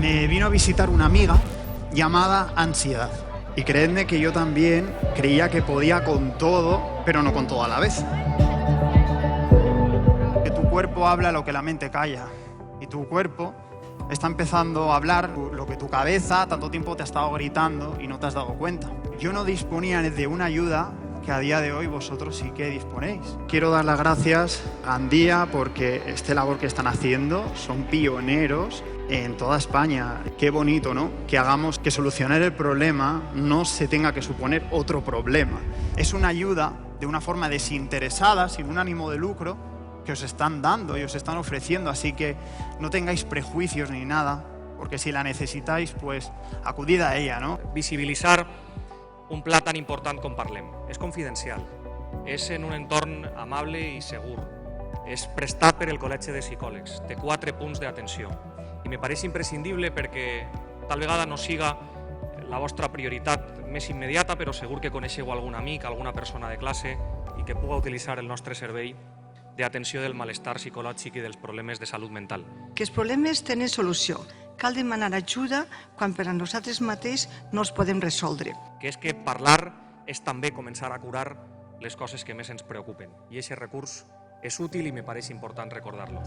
Me vino a visitar una amiga llamada ansiedad. Y creedme que yo también creía que podía con todo, pero no con todo a la vez. Que tu cuerpo habla lo que la mente calla. Y tu cuerpo está empezando a hablar lo que tu cabeza tanto tiempo te ha estado gritando y no te has dado cuenta. Yo no disponía de una ayuda que a día de hoy vosotros sí que disponéis. Quiero dar las gracias a Andía porque esta labor que están haciendo son pioneros en toda España. Qué bonito, ¿no? Que hagamos que solucionar el problema no se tenga que suponer otro problema. Es una ayuda de una forma desinteresada, sin un ánimo de lucro, que os están dando y os están ofreciendo, así que no tengáis prejuicios ni nada, porque si la necesitáis, pues acudid a ella, ¿no? Visibilitzar un pla tan important com Parlem. És confidencial, és en un entorn amable i segur, és prestat per el Col·legi de Psicòlegs, té 4 punts d'atenció i me pareix imprescindible perquè tal vegada no siga la vostra prioritat més immediata, però segur que coneixeu algun amic, alguna persona de classe i que puga utilitzar el nostre servei d'atenció del malestar psicològic i dels problemes de salut mental. Que els problemes tenen solució. Cal demanar ajuda quan per a nosaltres mateix no els podem resoldre. Que és que parlar és també començar a curar les coses que més ens preocupen. I aquest recurs és útil i me pareix important recordar-lo.